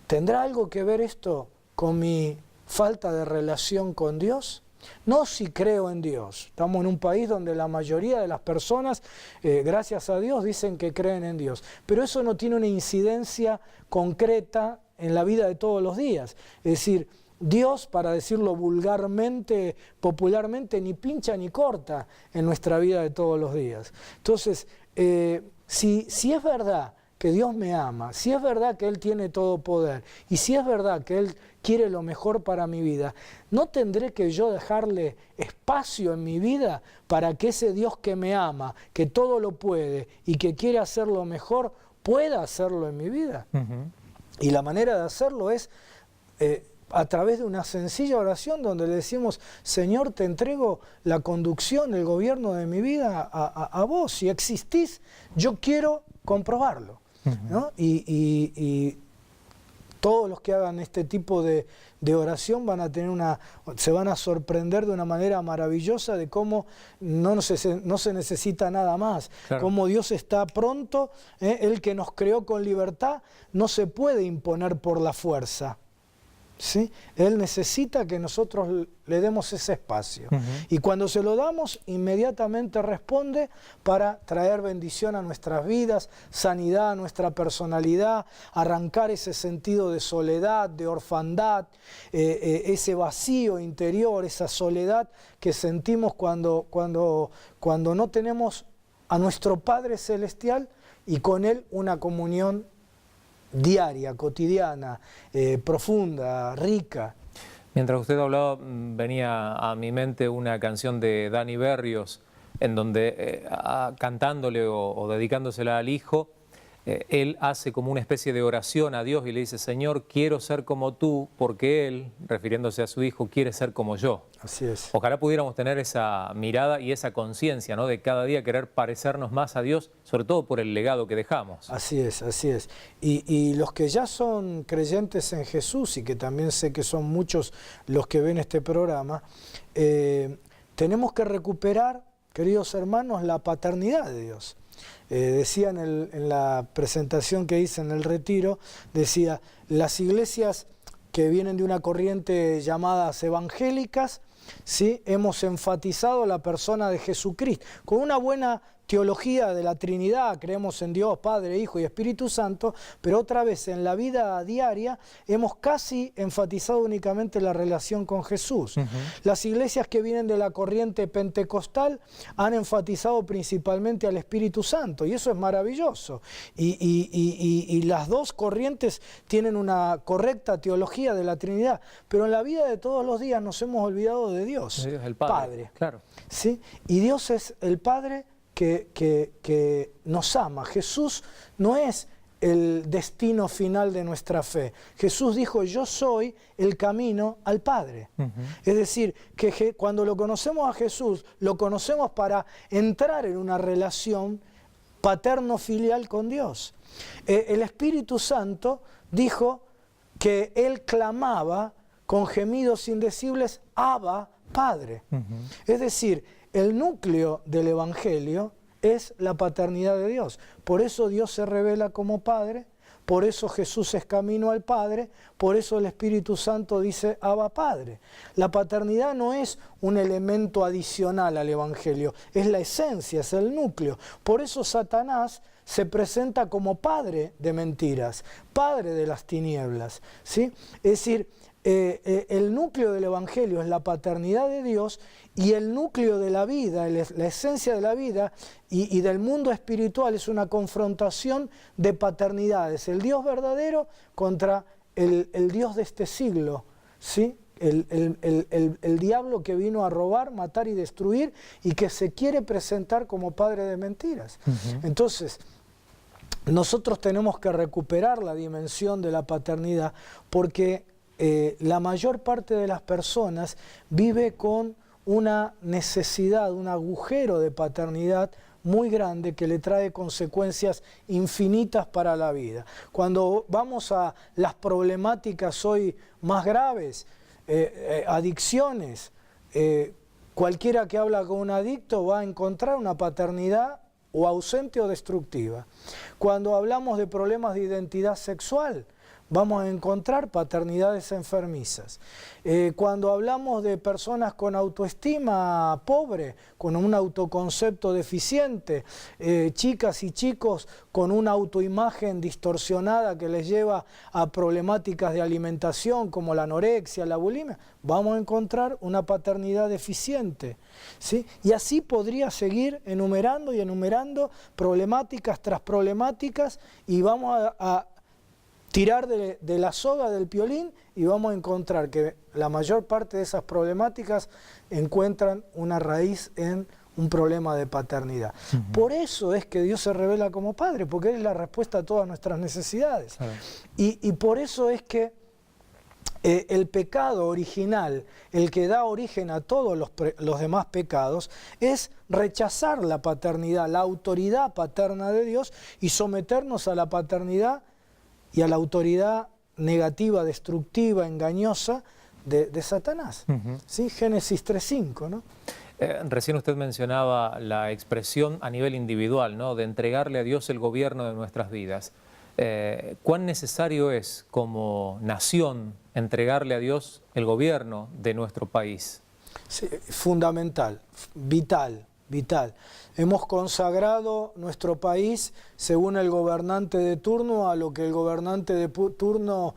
¿tendrá algo que ver esto con mi falta de relación con Dios? No si creo en Dios. Estamos en un país donde la mayoría de las personas, gracias a Dios, dicen que creen en Dios. Pero eso no tiene una incidencia concreta en la vida de todos los días. Es decir, Dios, para decirlo vulgarmente, popularmente, ni pincha ni corta en nuestra vida de todos los días. Entonces, si es verdad que Dios me ama, si es verdad que Él tiene todo poder y si es verdad que Él quiere lo mejor para mi vida, ¿no tendré que yo dejarle espacio en mi vida para que ese Dios que me ama, que todo lo puede y que quiere hacerlo mejor, pueda hacerlo en mi vida? Y la manera de hacerlo es a través de una sencilla oración donde le decimos: Señor, te entrego la conducción, el gobierno de mi vida a vos. Si existís, yo quiero comprobarlo, ¿no? Y todos los que hagan este tipo de oración van a tener se van a sorprender de una manera maravillosa de cómo no se necesita nada más, claro. Cómo Dios está pronto, Él que nos creó con libertad, no se puede imponer por la fuerza. ¿Sí? Él necesita que nosotros le demos ese espacio. Y cuando se lo damos, inmediatamente responde para traer bendición a nuestras vidas, sanidad a nuestra personalidad, arrancar ese sentido de soledad, de orfandad, ese vacío interior, esa soledad que sentimos cuando no tenemos a nuestro Padre Celestial y con Él una comunión diaria, cotidiana, profunda, rica. Mientras usted hablaba, venía a mi mente una canción de Dani Berrios, en donde cantándole o dedicándosela al hijo, él hace como una especie de oración a Dios y le dice: Señor, quiero ser como tú, porque él, refiriéndose a su hijo, quiere ser como yo. Así es. Ojalá pudiéramos tener esa mirada y esa conciencia, ¿no?, de cada día querer parecernos más a Dios, sobre todo por el legado que dejamos. Así es, así es. Y los que ya son creyentes en Jesús, y que también sé que son muchos los que ven este programa, tenemos que recuperar, queridos hermanos, la paternidad de Dios. Decía en la presentación que hice en el retiro, decía: las iglesias que vienen de una corriente llamadas evangélicas, ¿sí?, hemos enfatizado la persona de Jesucristo, con una buena teología de la Trinidad, creemos en Dios, Padre, Hijo y Espíritu Santo, pero otra vez en la vida diaria hemos casi enfatizado únicamente la relación con Jesús. Las iglesias que vienen de la corriente pentecostal han enfatizado principalmente al Espíritu Santo, y eso es maravilloso. Y las dos corrientes tienen una correcta teología de la Trinidad, pero en la vida de todos los días nos hemos olvidado de Dios, el Padre. Claro. ¿Sí? Y Dios es el Padre que nos ama. Jesús no es el destino final de nuestra fe. Jesús dijo: yo soy el camino al Padre. Es decir, que cuando lo conocemos a Jesús, lo conocemos para entrar en una relación paterno-filial con Dios. El Espíritu Santo dijo que Él clamaba con gemidos indecibles: Abba, Padre. Es decir, el núcleo del Evangelio es la paternidad de Dios. Por eso Dios se revela como Padre, por eso Jesús es camino al Padre, por eso el Espíritu Santo dice: Abba, Padre. La paternidad no es un elemento adicional al Evangelio, es la esencia, es el núcleo. Por eso Satanás se presenta como padre de mentiras, padre de las tinieblas, ¿sí? Es decir, el núcleo del Evangelio es la paternidad de Dios, y el núcleo de la vida, la esencia de la vida y del mundo espiritual es una confrontación de paternidades. El Dios verdadero contra el Dios de este siglo, ¿sí? El diablo que vino a robar, matar y destruir, y que se quiere presentar como padre de mentiras. Entonces, nosotros tenemos que recuperar la dimensión de la paternidad, porque la mayor parte de las personas vive con una necesidad, un agujero de paternidad muy grande que le trae consecuencias infinitas para la vida. Cuando vamos a las problemáticas hoy más graves, adicciones, cualquiera que habla con un adicto va a encontrar una paternidad o ausente o destructiva. Cuando hablamos de problemas de identidad sexual, vamos a encontrar paternidades enfermizas. Cuando hablamos de personas con autoestima pobre, con un autoconcepto deficiente, chicas y chicos con una autoimagen distorsionada que les lleva a problemáticas de alimentación como la anorexia, la bulimia, vamos a encontrar una paternidad deficiente, ¿sí? Y así podría seguir enumerando y enumerando problemáticas tras problemáticas, y vamos a tirar de la soga del piolín y vamos a encontrar que la mayor parte de esas problemáticas encuentran una raíz en un problema de paternidad. Por eso es que Dios se revela como Padre, porque Él es la respuesta a todas nuestras necesidades. Y por eso es que el pecado original, el que da origen a todos los demás pecados, es rechazar la paternidad, la autoridad paterna de Dios, y someternos a la paternidad y a la autoridad negativa, destructiva, engañosa de Satanás. ¿Sí? Génesis 3:5, ¿no? Recién usted mencionaba la expresión a nivel individual, ¿no?, de entregarle a Dios el gobierno de nuestras vidas. ¿Cuán necesario es como nación entregarle a Dios el gobierno de nuestro país? Sí, fundamental, vital. Hemos consagrado nuestro país según el gobernante de turno a lo que el gobernante de turno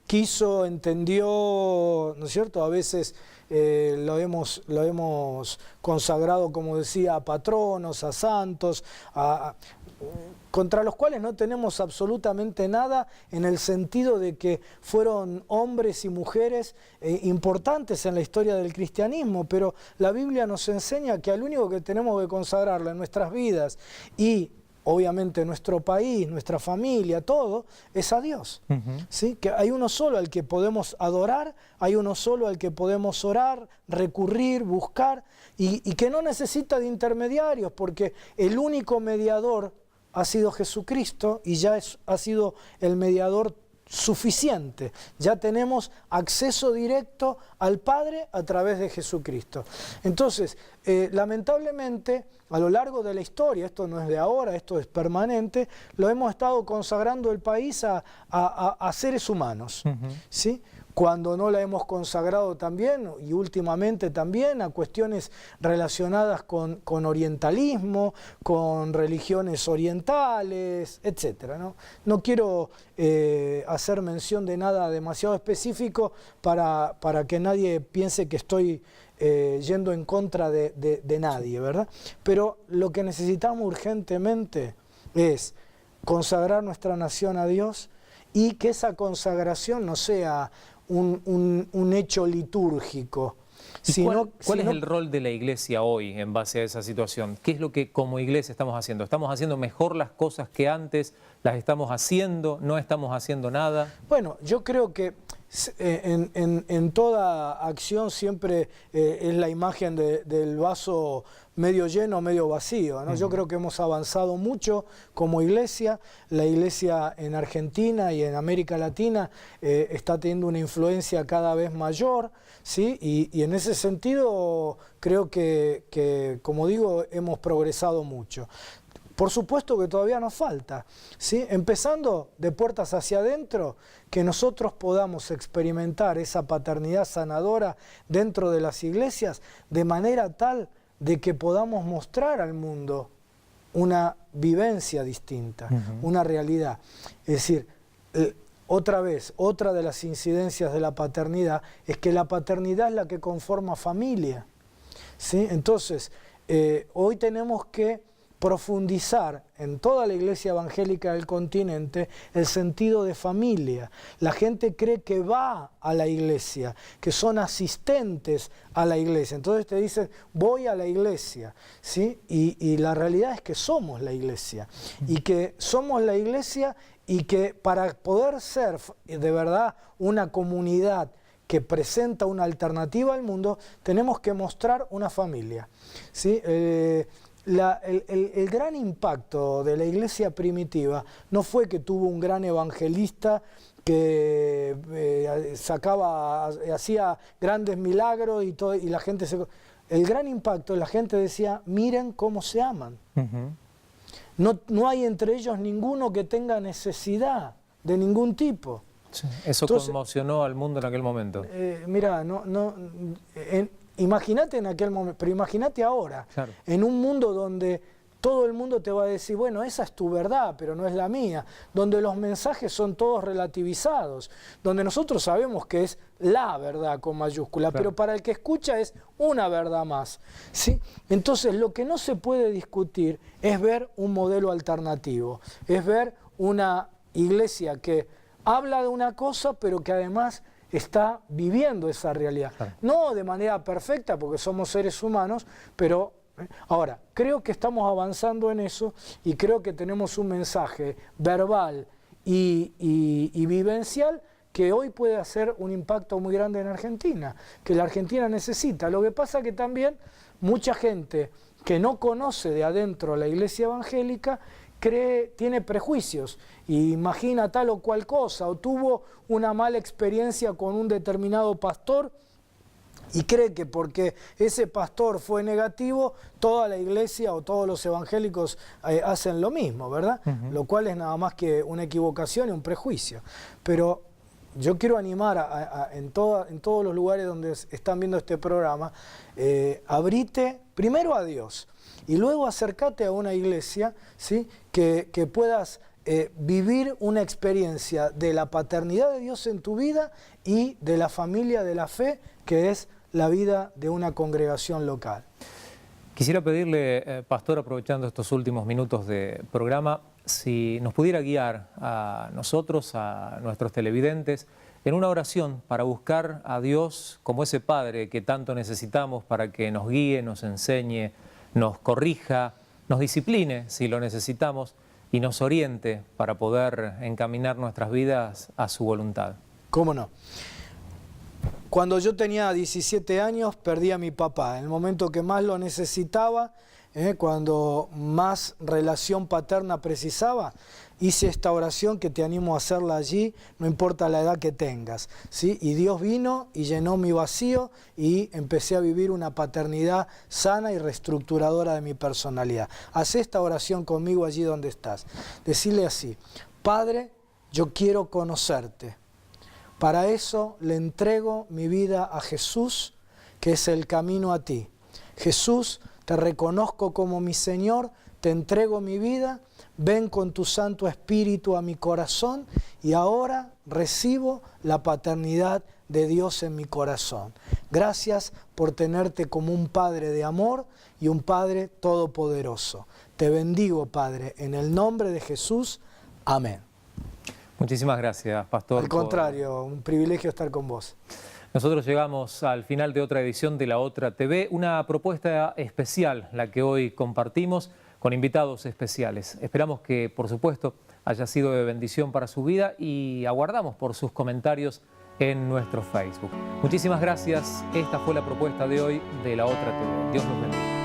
quiso, entendió, ¿no es cierto? A veces lo hemos consagrado, como decía, a patronos, a santos, contra los cuales no tenemos absolutamente nada, en el sentido de que fueron hombres y mujeres importantes en la historia del cristianismo, pero la Biblia nos enseña que al único que tenemos que consagrarlo en nuestras vidas y obviamente nuestro país, nuestra familia, todo, es a Dios. ¿Sí? Que hay uno solo al que podemos adorar, hay uno solo al que podemos orar, recurrir, buscar, y que no necesita de intermediarios, porque el único mediador ha sido Jesucristo, y ya ha sido el mediador suficiente. Ya tenemos acceso directo al Padre a través de Jesucristo. Entonces, lamentablemente, a lo largo de la historia, esto no es de ahora, esto es permanente, lo hemos estado consagrando el país a seres humanos, ¿sí? Cuando no la hemos consagrado también, y últimamente también, a cuestiones relacionadas con orientalismo, con religiones orientales, etc., ¿no? No quiero hacer mención de nada demasiado específico para que nadie piense que estoy yendo en contra de nadie, ¿verdad? Pero lo que necesitamos urgentemente es consagrar nuestra nación a Dios, y que esa consagración no sea un hecho litúrgico. ¿Cuál es el rol de la Iglesia hoy en base a esa situación? ¿Qué es lo que como Iglesia estamos haciendo? ¿Estamos haciendo mejor las cosas que antes? ¿Las estamos haciendo? ¿No estamos haciendo nada? Bueno, yo creo que en toda acción siempre es la imagen del vaso medio lleno, medio vacío, ¿no? Yo creo que hemos avanzado mucho como iglesia. La iglesia en Argentina y en América Latina está teniendo una influencia cada vez mayor, ¿sí? Y en ese sentido creo que, como digo, hemos progresado mucho. Por supuesto que todavía nos falta, ¿sí? Empezando de puertas hacia adentro, que nosotros podamos experimentar esa paternidad sanadora dentro de las iglesias, de manera tal de que podamos mostrar al mundo una vivencia distinta, una realidad. Es decir, otra vez, otra de las incidencias de la paternidad es que la paternidad es la que conforma familia, ¿sí? Entonces, hoy tenemos que profundizar en toda la iglesia evangélica del continente el sentido de familia. La gente cree que va a la iglesia, que son asistentes a la iglesia. Entonces te dicen, voy a la iglesia, ¿sí? Y la realidad es que somos la iglesia. Y que somos la iglesia, y que para poder ser de verdad una comunidad que presenta una alternativa al mundo, tenemos que mostrar una familia, ¿sí? El gran impacto de la iglesia primitiva no fue que tuvo un gran evangelista que hacía grandes milagros y la gente se... El gran impacto, la gente decía, miren cómo se aman. No hay entre ellos ninguno que tenga necesidad de ningún tipo. Sí, eso entonces, conmocionó al mundo en aquel momento. Mira, imagínate en aquel momento, pero imagínate ahora, claro, en un mundo donde todo el mundo te va a decir, bueno, esa es tu verdad, pero no es la mía, donde los mensajes son todos relativizados, donde nosotros sabemos que es la verdad con mayúscula, claro, pero para el que escucha es una verdad más, ¿sí? Entonces lo que no se puede discutir es ver un modelo alternativo, es ver una iglesia que habla de una cosa, pero que además está viviendo esa realidad. Claro. No de manera perfecta, porque somos seres humanos, pero ahora, creo que estamos avanzando en eso y creo que tenemos un mensaje verbal y vivencial que hoy puede hacer un impacto muy grande en Argentina, que la Argentina necesita. Lo que pasa que también mucha gente que no conoce de adentro la iglesia evangélica tiene prejuicios, y imagina tal o cual cosa, o tuvo una mala experiencia con un determinado pastor y cree que porque ese pastor fue negativo, toda la iglesia o todos los evangélicos hacen lo mismo, ¿verdad? Lo cual es nada más que una equivocación y un prejuicio. Pero yo quiero animar en todos los lugares donde están viendo este programa, abrite primero a Dios y luego acércate a una iglesia, ¿sí? que puedas vivir una experiencia de la paternidad de Dios en tu vida y de la familia de la fe, que es la vida de una congregación local. Quisiera pedirle, pastor, aprovechando estos últimos minutos de programa, si nos pudiera guiar a nosotros, a nuestros televidentes, en una oración para buscar a Dios como ese Padre que tanto necesitamos para que nos guíe, nos enseñe, nos corrija, nos discipline si lo necesitamos y nos oriente para poder encaminar nuestras vidas a su voluntad. ¿Cómo no? Cuando yo tenía 17 años perdí a mi papá, en el momento que más lo necesitaba, cuando más relación paterna precisaba, hice esta oración que te animo a hacerla allí, no importa la edad que tengas, ¿sí? Y Dios vino y llenó mi vacío y empecé a vivir una paternidad sana y reestructuradora de mi personalidad. Haz esta oración conmigo allí donde estás. Decile así: Padre, yo quiero conocerte. Para eso le entrego mi vida a Jesús, que es el camino a ti. Jesús, te reconozco como mi Señor, te entrego mi vida, ven con tu Santo Espíritu a mi corazón y ahora recibo la paternidad de Dios en mi corazón. Gracias por tenerte como un Padre de amor y un Padre todopoderoso. Te bendigo, Padre, en el nombre de Jesús. Amén. Muchísimas gracias, pastor. Al contrario, un privilegio estar con vos. Nosotros llegamos al final de otra edición de La Otra TV, una propuesta especial, la que hoy compartimos con invitados especiales. Esperamos que, por supuesto, haya sido de bendición para su vida y aguardamos por sus comentarios en nuestro Facebook. Muchísimas gracias. Esta fue la propuesta de hoy de La Otra TV. Dios nos bendiga.